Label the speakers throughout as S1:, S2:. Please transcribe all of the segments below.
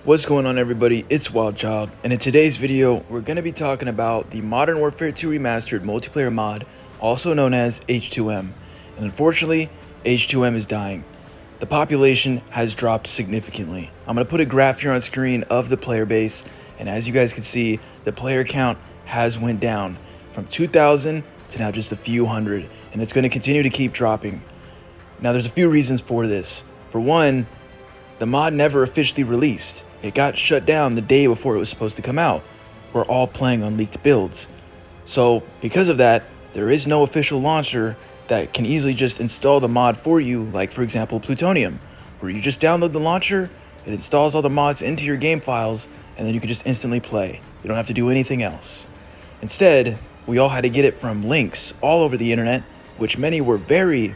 S1: What's going on, everybody? It's Wild Child, and in today's video we're going to be talking about the Modern Warfare 2 Remastered multiplayer mod, also known as H2M. And unfortunately, H2M is dying. The population has dropped significantly. I'm going to put a graph here on screen of the player base, and as you guys can see, the player count has went down from 2,000 to now just a few hundred, and it's going to continue to keep dropping. Now there's a few reasons for this. For one, the mod never officially released. It got shut down the day before it was supposed to come out. We're all playing on leaked builds. So because of that, there is no official launcher that can easily just install the mod for you, like for example Plutonium, where you just download the launcher, it installs all the mods into your game files, and then you can just instantly play. You don't have to do anything else. Instead, we all had to get it from links all over the internet, which many were very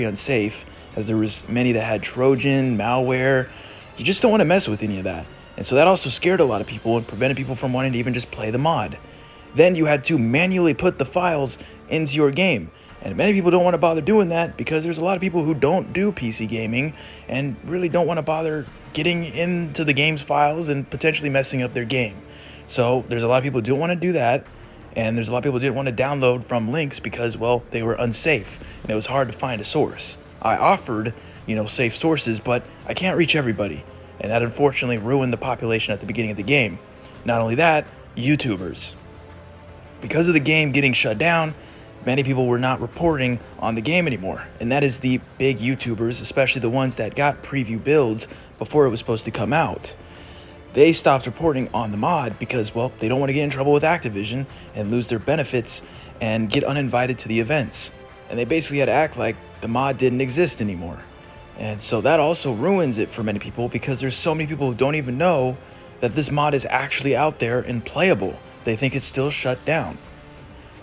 S1: unsafe, as there was many that had Trojan, malware. You just don't want to mess with any of that. And so that also scared a lot of people and prevented people from wanting to even just play the mod. Then you had to manually put the files into your game. And many people don't want to bother doing that because there's a lot of people who don't do PC gaming and really don't want to bother getting into the game's files and potentially messing up their game. So there's a lot of people who don't want to do that. And there's a lot of people who didn't want to download from links because, well, they were unsafe and it was hard to find a source. I offered, safe sources, but I can't reach everybody. And that unfortunately ruined the population at the beginning of the game. Not only that, YouTubers. Because of the game getting shut down, many people were not reporting on the game anymore. And that is the big YouTubers, especially the ones that got preview builds before it was supposed to come out. They stopped reporting on the mod because, well, they don't want to get in trouble with Activision and lose their benefits and get uninvited to the events. And they basically had to act like the mod didn't exist anymore. And so that also ruins it for many people because there's so many people who don't even know that this mod is actually out there and playable. They think it's still shut down.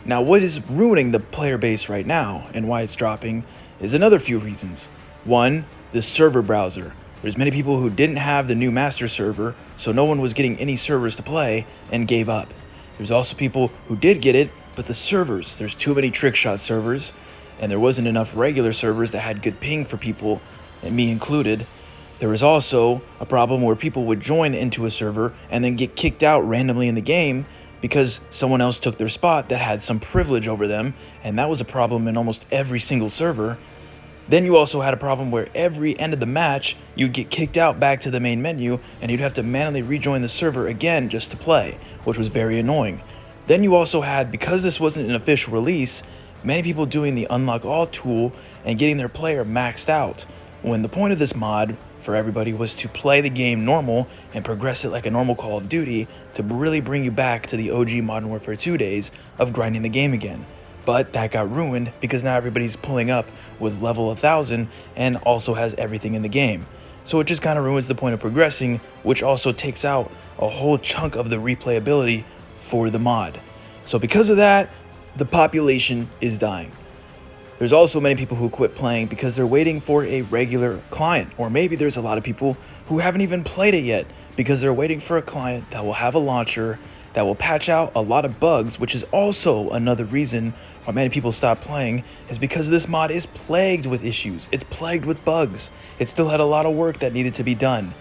S1: Now, what is ruining the player base right now and why it's dropping is another few reasons. One, the server browser. There's many people who didn't have the new master server, so no one was getting any servers to play and gave up. There's also people who did get it, but the servers, there's too many trickshot servers, and there wasn't enough regular servers that had good ping for people, and me included. There was also a problem where people would join into a server and then get kicked out randomly in the game because someone else took their spot that had some privilege over them, and that was a problem in almost every single server. Then you also had a problem where every end of the match, you'd get kicked out back to the main menu, and you'd have to manually rejoin the server again just to play, which was very annoying. Then you also had, because this wasn't an official release, many people doing the unlock all tool and getting their player maxed out, when the point of this mod for everybody was to play the game normal and progress it like a normal Call of Duty to really bring you back to the OG Modern Warfare 2 days of grinding the game again. But that got ruined because now everybody's pulling up with level 1000 and also has everything in the game. So it just kind of ruins the point of progressing, which also takes out a whole chunk of the replayability for the mod. So because of that, the population is dying. There's also many people who quit playing because they're waiting for a regular client, or maybe there's a lot of people who haven't even played it yet because they're waiting for a client that will have a launcher that will patch out a lot of bugs, which is also another reason why many people stop playing, is because this mod is plagued with issues. It's plagued with bugs. It still had a lot of work that needed to be done.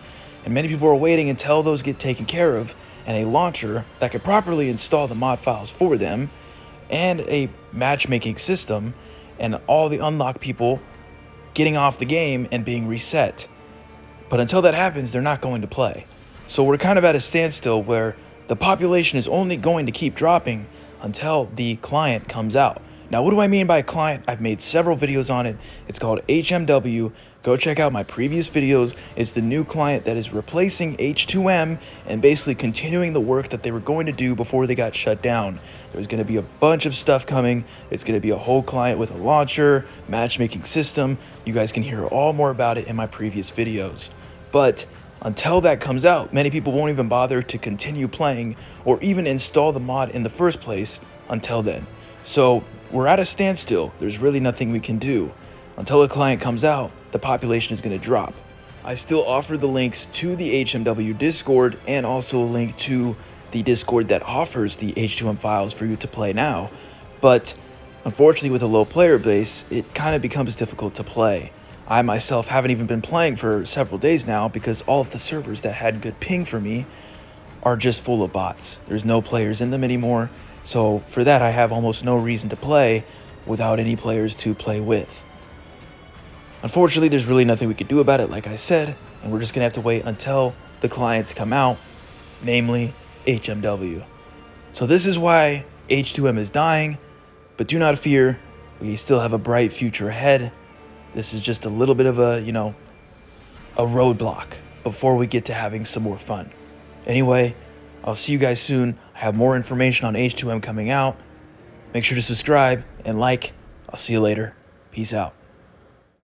S1: And many people are waiting until those get taken care of, and a launcher that could properly install the mod files for them, and a matchmaking system, and all the unlocked people getting off the game and being reset. But until that happens, they're not going to play. So we're kind of at a standstill where the population is only going to keep dropping until the client comes out. Now, what do I mean by client? I've made several videos on it. It's called HMW. Go check out my previous videos. It's the new client that is replacing H2M and basically continuing the work that they were going to do before they got shut down. There's going to be a bunch of stuff coming. It's going to be a whole client with a launcher, matchmaking system. You guys can hear all more about it in my previous videos. But until that comes out, many people won't even bother to continue playing or even install the mod in the first place until then. So we're at a standstill. There's really nothing we can do. Until a client comes out, the population is going to drop. I still offer the links to the HMW Discord and also a link to the Discord that offers the H2M files for you to play now. But unfortunately, with a low player base, it kind of becomes difficult to play. I myself haven't even been playing for several days now because all of the servers that had good ping for me are just full of bots. There's no players in them anymore, so for that I have almost no reason to play without any players to play with. Unfortunately, there's really nothing we can do about it, like I said, and we're just gonna have to wait until the clients come out, namely HMW. So this is why H2M is dying, but do not fear, we still have a bright future ahead. This is just a little bit of a roadblock before we get to having some more fun. Anyway, I'll see you guys soon. I have more information on H2M coming out. Make sure to subscribe and like. I'll see you later. Peace out.